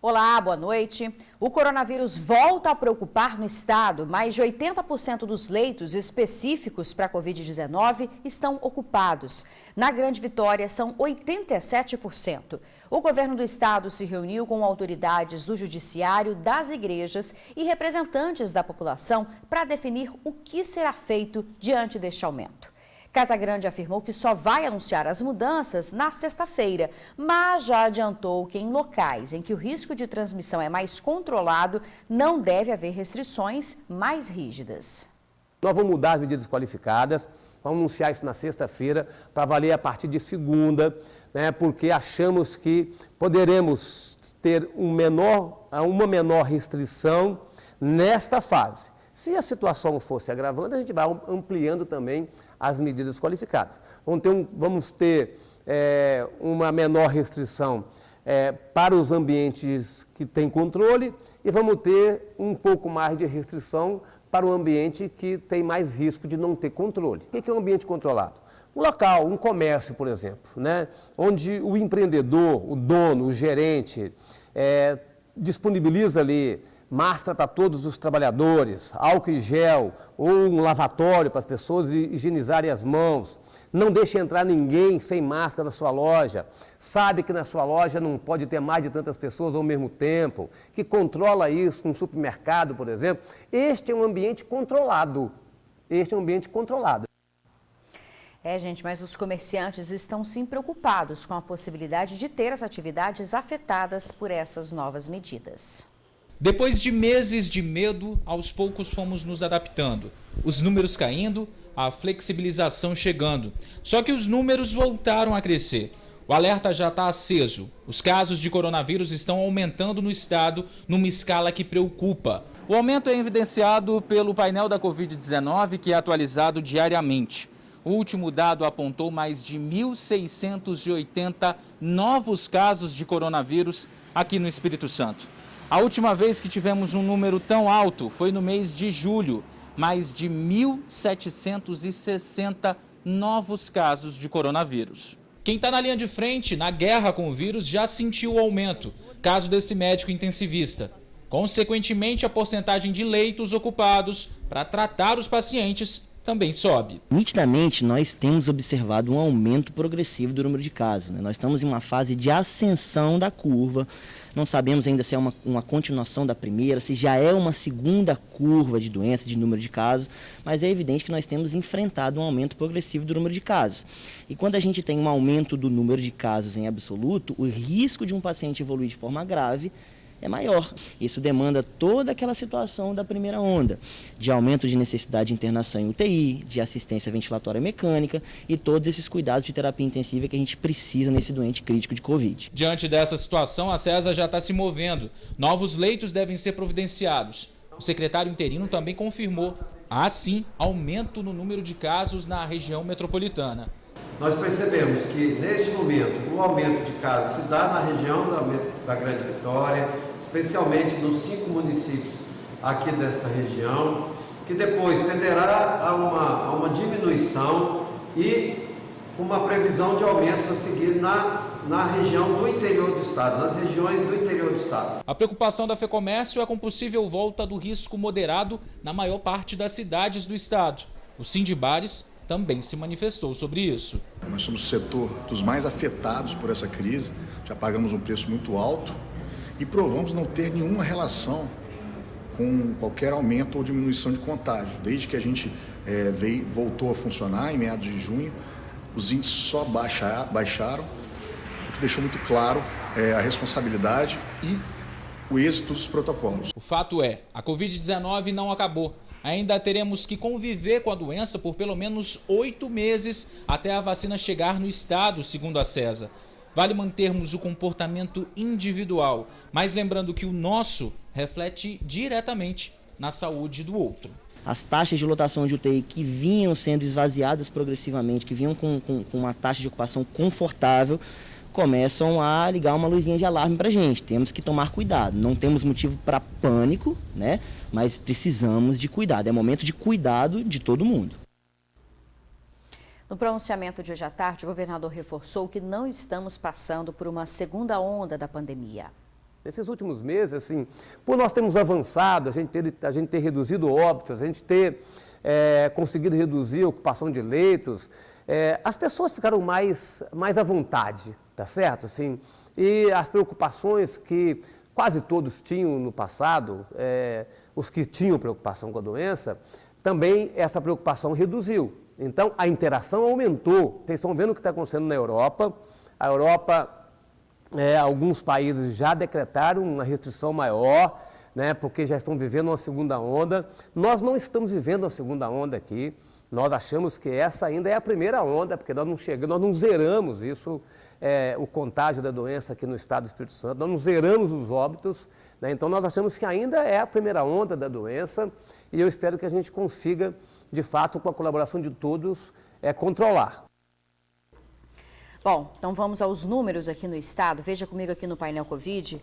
Olá, boa noite. O coronavírus volta a preocupar no estado. Mais de 80% dos leitos específicos para a Covid-19 estão ocupados. Na Grande Vitória, são 87%. O governo do estado se reuniu com autoridades do judiciário, das igrejas e representantes da população para definir o que será feito diante deste aumento. Casagrande afirmou que só vai anunciar as mudanças na sexta-feira, mas já adiantou que em locais em que o risco de transmissão é mais controlado, não deve haver restrições mais rígidas. Nós vamos mudar as medidas qualificadas, vamos anunciar isso na sexta-feira, para valer a partir de segunda, porque achamos que poderemos ter uma menor restrição nesta fase. Se a situação fosse agravando, a gente vai ampliando também as medidas qualificadas. Vamos ter uma menor restrição para os ambientes que têm controle e vamos ter um pouco mais de restrição para o ambiente que tem mais risco de não ter controle. O que é um ambiente controlado? Um local, um comércio, por exemplo, onde o empreendedor, o dono, o gerente disponibiliza ali máscara para todos os trabalhadores, álcool e gel, ou um lavatório para as pessoas higienizarem as mãos. Não deixe entrar ninguém sem máscara na sua loja. Sabe que na sua loja não pode ter mais de tantas pessoas ao mesmo tempo. Que controla isso, um supermercado, por exemplo. Este é um ambiente controlado. Gente, mas os comerciantes estão sim preocupados com a possibilidade de ter as atividades afetadas por essas novas medidas. Depois de meses de medo, aos poucos fomos nos adaptando. Os números caindo, a flexibilização chegando. Só que os números voltaram a crescer. O alerta já está aceso. Os casos de coronavírus estão aumentando no estado numa escala que preocupa. O aumento é evidenciado pelo painel da Covid-19, que é atualizado diariamente. O último dado apontou mais de 1.680 novos casos de coronavírus aqui no Espírito Santo. A última vez que tivemos um número tão alto foi no mês de julho, mais de 1.760 novos casos de coronavírus. Quem está na linha de frente, na guerra com o vírus, já sentiu o aumento, caso desse médico intensivista. Consequentemente, a porcentagem de leitos ocupados para tratar os pacientes também sobe. Nitidamente, nós temos observado um aumento progressivo do número de casos. Nós estamos em uma fase de ascensão da curva. Não sabemos ainda se é uma continuação da primeira, se já é uma segunda curva de doença, de número de casos, mas é evidente que nós temos enfrentado um aumento progressivo do número de casos. E quando a gente tem um aumento do número de casos em absoluto, o risco de um paciente evoluir de forma grave é maior. Isso demanda toda aquela situação da primeira onda, de aumento de necessidade de internação em UTI, de assistência ventilatória mecânica e todos esses cuidados de terapia intensiva que a gente precisa nesse doente crítico de Covid. Diante dessa situação, a CESA já está se movendo. Novos leitos devem ser providenciados. O secretário interino também confirmou, sim, aumento no número de casos na região metropolitana. Nós percebemos que, neste momento, o aumento de casos se dá na região da Grande Vitória, especialmente nos 5 municípios aqui desta região, que depois tenderá a uma diminuição e uma previsão de aumentos a seguir na região do interior do estado, nas regiões do interior do estado. A preocupação da FEComércio é com possível volta do risco moderado na maior parte das cidades do estado. O Sindibares também se manifestou sobre isso. Nós somos o setor dos mais afetados por essa crise, já pagamos um preço muito alto e provamos não ter nenhuma relação com qualquer aumento ou diminuição de contágio. Desde que a gente voltou a funcionar em meados de junho, os índices só baixaram, o que deixou muito claro a responsabilidade e o êxito dos protocolos. O fato é, a Covid-19 não acabou. Ainda teremos que conviver com a doença por pelo menos 8 meses até a vacina chegar no estado, segundo a CESA. Vale mantermos o comportamento individual, mas lembrando que o nosso reflete diretamente na saúde do outro. As taxas de lotação de UTI que vinham sendo esvaziadas progressivamente, que vinham com uma taxa de ocupação confortável, começam a ligar uma luzinha de alarme para a gente. Temos que tomar cuidado. Não temos motivo para pânico, mas precisamos de cuidado. É momento de cuidado de todo mundo. No pronunciamento de hoje à tarde, o governador reforçou que não estamos passando por uma segunda onda da pandemia. Nesses últimos meses, assim, por nós termos avançado, a gente ter reduzido óbitos, a gente ter conseguido reduzir a ocupação de leitos, as pessoas ficaram mais à vontade, tá certo? Assim, e as preocupações que quase todos tinham no passado, os que tinham preocupação com a doença, também essa preocupação reduziu. Então, a interação aumentou. Vocês estão vendo o que está acontecendo na Europa. A Europa, alguns países já decretaram uma restrição maior, né, porque já estão vivendo uma segunda onda. Nós não estamos vivendo uma segunda onda aqui. Nós achamos que essa ainda é a primeira onda, porque nós não zeramos isso, o contágio da doença aqui no estado do Espírito Santo, nós não zeramos os óbitos, né? Então nós achamos que ainda é a primeira onda da doença e eu espero que a gente consiga, de fato, com a colaboração de todos, controlar. Bom, então vamos aos números aqui no estado. Veja comigo aqui no painel Covid.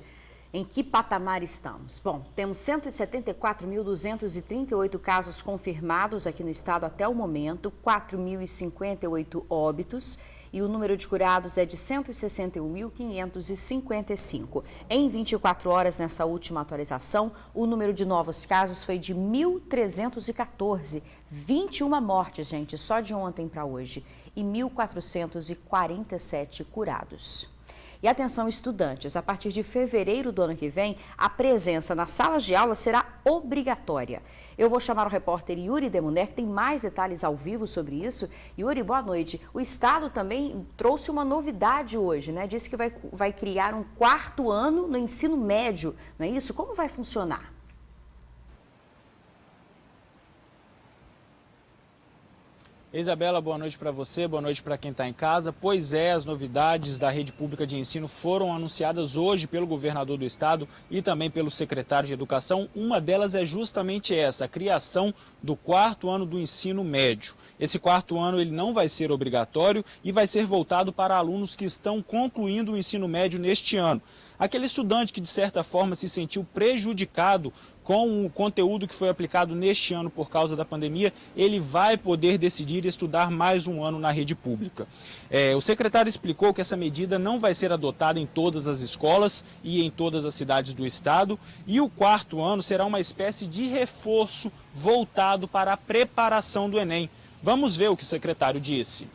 Em que patamar estamos? Bom, temos 174.238 casos confirmados aqui no estado até o momento, 4.058 óbitos e o número de curados é de 161.555. Em 24 horas, nessa última atualização, o número de novos casos foi de 1.314, 21 mortes, gente, só de ontem para hoje, e 1.447 curados. E atenção, estudantes, a partir de fevereiro do ano que vem, a presença nas salas de aula será obrigatória. Eu vou chamar o repórter Yuri Demuner, que tem mais detalhes ao vivo sobre isso. Yuri, boa noite. O Estado também trouxe uma novidade hoje, né? Disse que vai criar um 4º ano no ensino médio, não é isso? Como vai funcionar? Isabela, boa noite para você, boa noite para quem está em casa. Pois é, as novidades da rede pública de ensino foram anunciadas hoje pelo governador do estado e também pelo secretário de Educação. Uma delas é justamente essa, a criação do 4º ano do ensino médio. Esse 4º ano ele não vai ser obrigatório e vai ser voltado para alunos que estão concluindo o ensino médio neste ano. Aquele estudante que, de certa forma, se sentiu prejudicado com o conteúdo que foi aplicado neste ano por causa da pandemia, ele vai poder decidir estudar mais um ano na rede pública. O secretário explicou que essa medida não vai ser adotada em todas as escolas e em todas as cidades do estado, e o 4º ano será uma espécie de reforço voltado para a preparação do Enem. Vamos ver o que o secretário disse.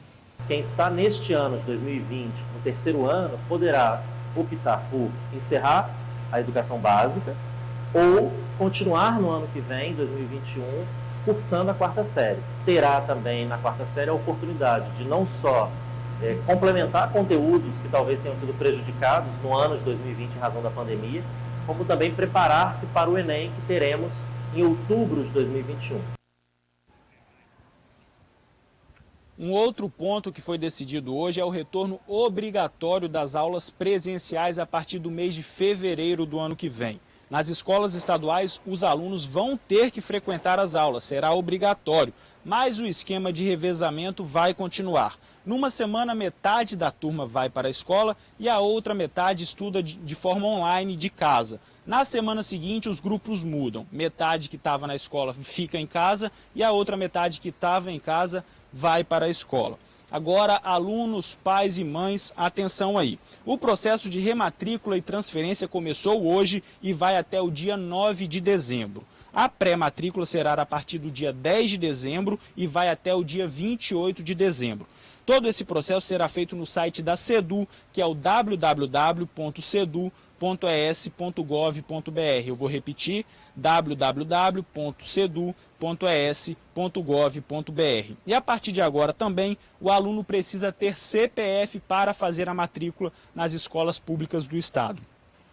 Quem está neste ano de 2020, no 3º ano, poderá optar por encerrar a educação básica ou continuar no ano que vem, 2021, cursando a 4ª série. Terá também na 4ª série a oportunidade de não só complementar conteúdos que talvez tenham sido prejudicados no ano de 2020 em razão da pandemia, como também preparar-se para o Enem que teremos em outubro de 2021. Um outro ponto que foi decidido hoje é o retorno obrigatório das aulas presenciais a partir do mês de fevereiro do ano que vem. Nas escolas estaduais, os alunos vão ter que frequentar as aulas, será obrigatório, mas o esquema de revezamento vai continuar. Numa semana, metade da turma vai para a escola e a outra metade estuda de forma online de casa. Na semana seguinte, os grupos mudam. Metade que estava na escola fica em casa e a outra metade que estava em casa vai para a escola. Agora, alunos, pais e mães, atenção aí. O processo de rematrícula e transferência começou hoje e vai até o dia 9 de dezembro. A pré-matrícula será a partir do dia 10 de dezembro e vai até o dia 28 de dezembro. Todo esse processo será feito no site da SEDU, que é o www.sedu.es.gov.br. Eu vou repetir, www.sedu.es.gov.br. E a partir de agora também, o aluno precisa ter CPF para fazer a matrícula nas escolas públicas do estado.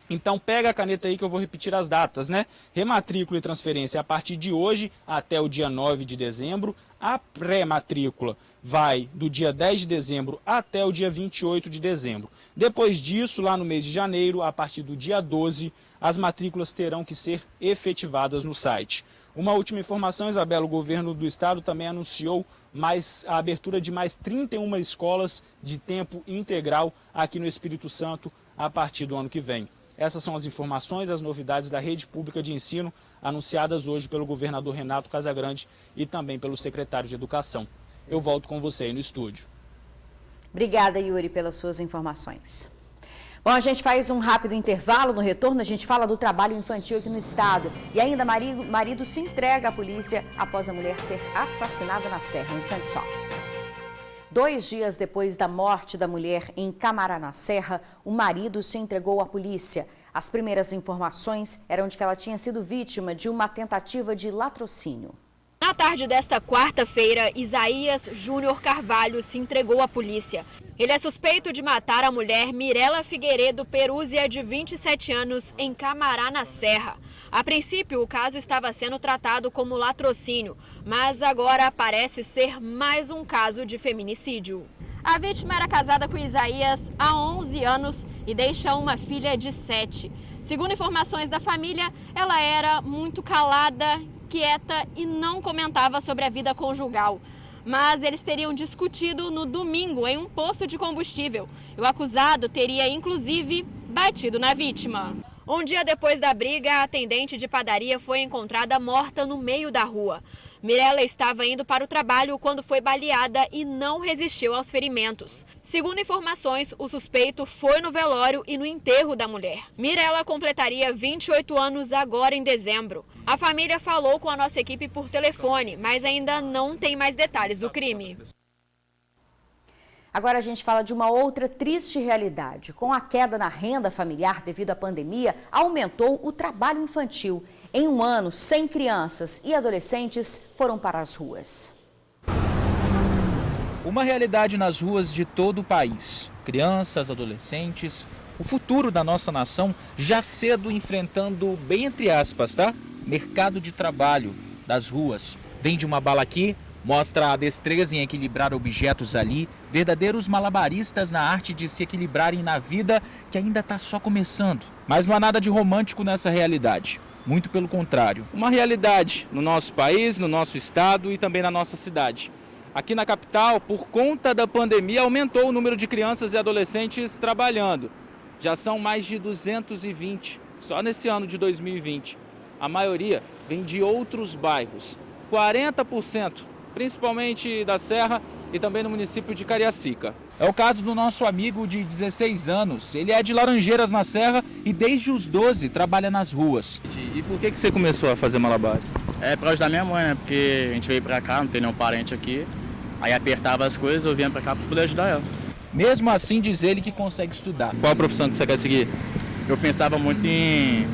Então pega a caneta aí que eu vou repetir as datas, né? Rematrícula e transferência a partir de hoje até o dia 9 de dezembro. A pré-matrícula vai do dia 10 de dezembro até o dia 28 de dezembro. Depois disso, lá no mês de janeiro, a partir do dia 12, as matrículas terão que ser efetivadas no site. Uma última informação, Isabela, o governo do estado também anunciou a abertura de mais 31 escolas de tempo integral aqui no Espírito Santo a partir do ano que vem. Essas são as informações, as novidades da rede pública de ensino anunciadas hoje pelo governador Renato Casagrande e também pelo secretário de Educação. Eu volto com você aí no estúdio. Obrigada, Yuri, pelas suas informações. Bom, a gente faz um rápido intervalo. No retorno, a gente fala do trabalho infantil aqui no estado. E ainda, marido se entrega à polícia após a mulher ser assassinada na Serra. Um instante só. 2 dias depois da morte da mulher em Camará, na Serra, o marido se entregou à polícia. As primeiras informações eram de que ela tinha sido vítima de uma tentativa de latrocínio. Na tarde desta quarta-feira, Isaías Júnior Carvalho se entregou à polícia. Ele é suspeito de matar a mulher Mirela Figueiredo Perúzia, de 27 anos, em Camará, na Serra. A princípio, o caso estava sendo tratado como latrocínio, mas agora parece ser mais um caso de feminicídio. A vítima era casada com Isaías há 11 anos e deixa uma filha de 7. Segundo informações da família, ela era muito calada, quieta e não comentava sobre a vida conjugal. Mas eles teriam discutido no domingo em um posto de combustível. O acusado teria, inclusive, batido na vítima. Um dia depois da briga, a atendente de padaria foi encontrada morta no meio da rua. Mirela estava indo para o trabalho quando foi baleada e não resistiu aos ferimentos. Segundo informações, o suspeito foi no velório e no enterro da mulher. Mirela completaria 28 anos agora em dezembro. A família falou com a nossa equipe por telefone, mas ainda não tem mais detalhes do crime. Agora a gente fala de uma outra triste realidade. Com a queda na renda familiar devido à pandemia, aumentou o trabalho infantil. Em um ano, 100 crianças e adolescentes foram para as ruas. Uma realidade nas ruas de todo o país. Crianças, adolescentes, o futuro da nossa nação já cedo enfrentando, bem entre aspas, tá? Mercado de trabalho das ruas. Vende uma bala aqui, mostra a destreza em equilibrar objetos ali, verdadeiros malabaristas na arte de se equilibrarem na vida que ainda está só começando. Mas não há nada de romântico nessa realidade. Muito pelo contrário. Uma realidade no nosso país, no nosso estado e também na nossa cidade. Aqui na capital, por conta da pandemia, aumentou o número de crianças e adolescentes trabalhando. Já são mais de 220, só nesse ano de 2020. A maioria vem de outros bairros, 40%, principalmente da Serra e também no município de Cariacica. É o caso do nosso amigo de 16 anos. Ele é de Laranjeiras, na Serra, e desde os 12 trabalha nas ruas. E por que você começou a fazer malabares? É para ajudar minha mãe, né? Porque a gente veio pra cá, não tem nenhum parente aqui. Aí apertava as coisas, eu vinha pra cá pra poder ajudar ela. Mesmo assim, diz ele que consegue estudar. Qual a profissão que você quer seguir? Eu pensava muito em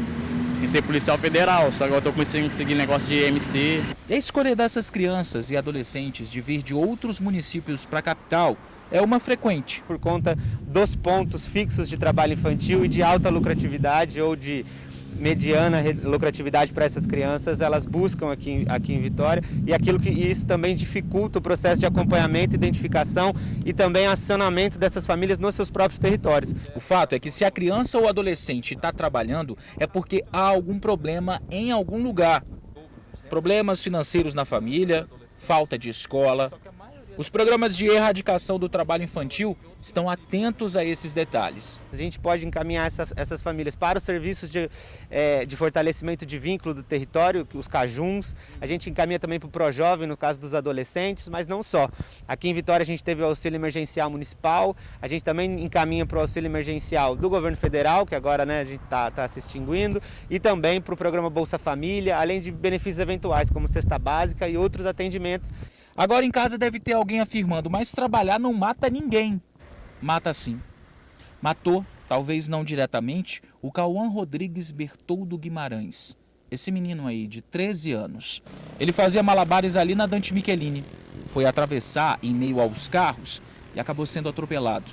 ser policial federal, só que agora eu tô começando a seguir negócio de MC. E a escolha dessas crianças e adolescentes de vir de outros municípios para a capital é uma frequente. Por conta dos pontos fixos de trabalho infantil e de alta lucratividade ou de mediana lucratividade para essas crianças, elas buscam aqui em Vitória, e isso também dificulta o processo de acompanhamento, identificação e também acionamento dessas famílias nos seus próprios territórios. O fato é que se a criança ou adolescente está trabalhando é porque há algum problema em algum lugar. Problemas financeiros na família, falta de escola. Os programas de erradicação do trabalho infantil estão atentos a esses detalhes. A gente pode encaminhar essas famílias para os serviços de fortalecimento de vínculo do território, os CAJUNs. A gente encaminha também para o ProJovem, no caso dos adolescentes, mas não só. Aqui em Vitória a gente teve o auxílio emergencial municipal, a gente também encaminha para o auxílio emergencial do governo federal, que agora, né, a gente está se extinguindo, e também para o programa Bolsa Família, além de benefícios eventuais, como cesta básica e outros atendimentos. Agora em casa deve ter alguém afirmando, mas trabalhar não mata ninguém. Mata sim. Matou, talvez não diretamente, o Cauã Rodrigues Bertoldo Guimarães. Esse menino aí, de 13 anos. Ele fazia malabares ali na Dante Michelini. Foi atravessar em meio aos carros e acabou sendo atropelado.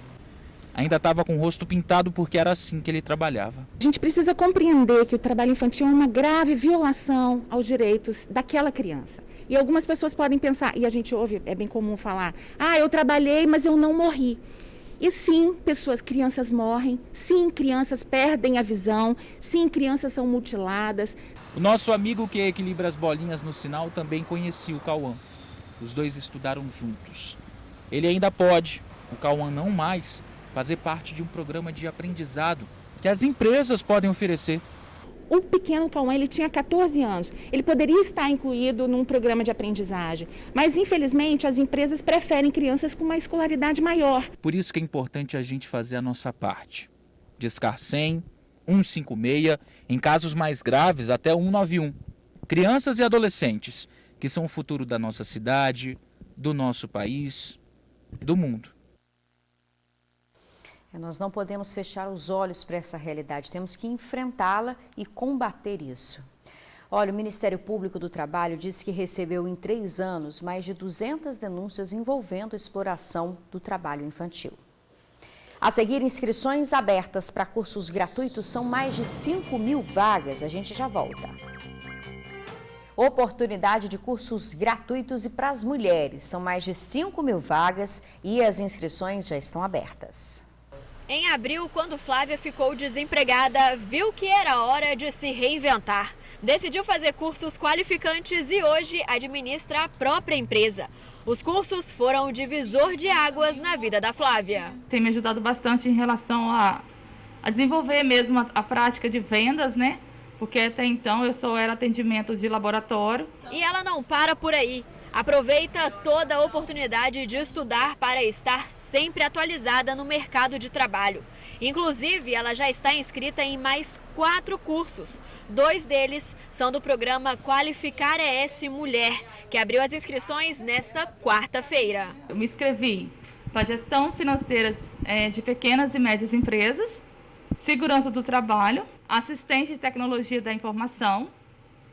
Ainda estava com o rosto pintado porque era assim que ele trabalhava. A gente precisa compreender que o trabalho infantil é uma grave violação aos direitos daquela criança. E algumas pessoas podem pensar, e a gente ouve, é bem comum falar, eu trabalhei, mas eu não morri. E sim, crianças morrem, sim, crianças perdem a visão, sim, crianças são mutiladas. O nosso amigo que equilibra as bolinhas no sinal também conhecia o Cauã. Os dois estudaram juntos. Ele ainda pode, o Cauã não mais, fazer parte de um programa de aprendizado que as empresas podem oferecer. O pequeno Cauã, ele tinha 14 anos, ele poderia estar incluído num programa de aprendizagem, mas infelizmente as empresas preferem crianças com uma escolaridade maior. Por isso que é importante a gente fazer a nossa parte. discar 100, 156, em casos mais graves até 191. Crianças e adolescentes, que são o futuro da nossa cidade, do nosso país, do mundo. Nós não podemos fechar os olhos para essa realidade, temos que enfrentá-la e combater isso. Olha, o Ministério Público do Trabalho disse que recebeu em 3 anos mais de 200 denúncias envolvendo exploração do trabalho infantil. A seguir, inscrições abertas para cursos gratuitos, são mais de 5.000 vagas. A gente já volta. Oportunidade de cursos gratuitos e para as mulheres. São mais de 5.000 vagas e as inscrições já estão abertas. Em abril, quando Flávia ficou desempregada, viu que era hora de se reinventar. Decidiu fazer cursos qualificantes e hoje administra a própria empresa. Os cursos foram o divisor de águas na vida da Flávia. Tem me ajudado bastante em relação a desenvolver mesmo a prática de vendas, né? Porque até então eu só era atendimento de laboratório. E ela não para por aí. Aproveita toda a oportunidade de estudar para estar sempre atualizada no mercado de trabalho. Inclusive, ela já está inscrita em mais 4 cursos. 2 deles são do programa Qualificar ES Mulher, que abriu as inscrições nesta quarta-feira. Eu me inscrevi para gestão financeira de pequenas e médias empresas, segurança do trabalho, assistente de tecnologia da informação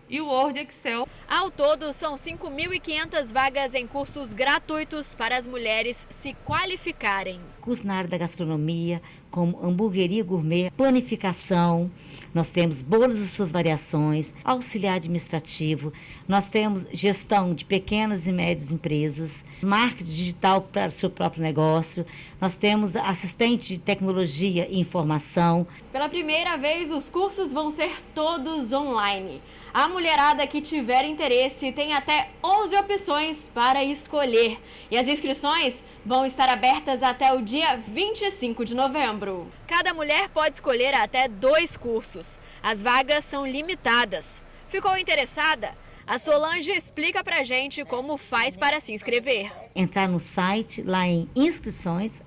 e o Word Excel. Ao todo, são 5.500 vagas em cursos gratuitos para as mulheres se qualificarem. Curso na área da gastronomia, como hamburgueria gourmet, planificação, nós temos bolos e suas variações, auxiliar administrativo, nós temos gestão de pequenas e médias empresas, marketing digital para o seu próprio negócio, nós temos assistente de tecnologia e informação. Pela primeira vez, os cursos vão ser todos online. A mulherada que tiver interesse tem até 11 opções para escolher. E as inscrições vão estar abertas até o dia 25 de novembro. Cada mulher pode escolher até 2 cursos. As vagas são limitadas. Ficou interessada? A Solange explica pra gente como faz para se inscrever. Entrar no site, lá em inscrições,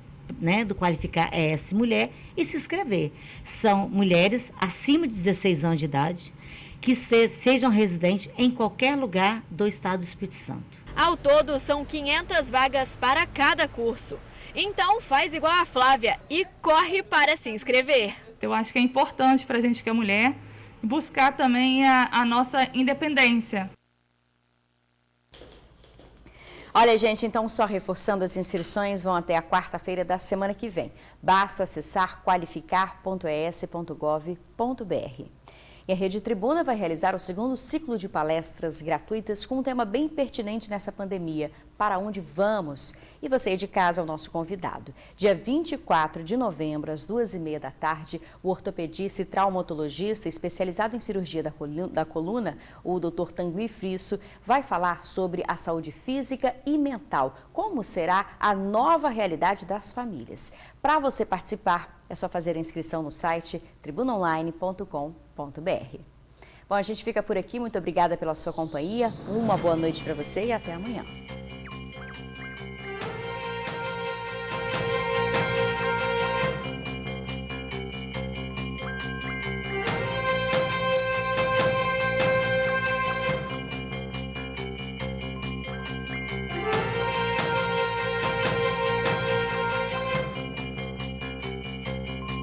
do Qualificar ES Mulher e se inscrever. São mulheres acima de 16 anos de idade, que sejam residentes em qualquer lugar do estado do Espírito Santo. Ao todo, são 500 vagas para cada curso. Então, faz igual a Flávia e corre para se inscrever. Eu acho que é importante para a gente que é mulher buscar também a nossa independência. Olha, gente, então só reforçando, as inscrições vão até a quarta-feira da semana que vem. Basta acessar qualificar.es.gov.br. E a Rede Tribuna vai realizar o 2º ciclo de palestras gratuitas com um tema bem pertinente nessa pandemia: para onde vamos? E você aí de casa é o nosso convidado. Dia 24 de novembro, às 2h30 da tarde, o ortopedista e traumatologista especializado em cirurgia da coluna, o Dr. Tanguy Frisso, vai falar sobre a saúde física e mental, como será a nova realidade das famílias. Para você participar, é só fazer a inscrição no site tribunaonline.com.br. Bom, a gente fica por aqui. Muito obrigada pela sua companhia. Uma boa noite para você e até amanhã.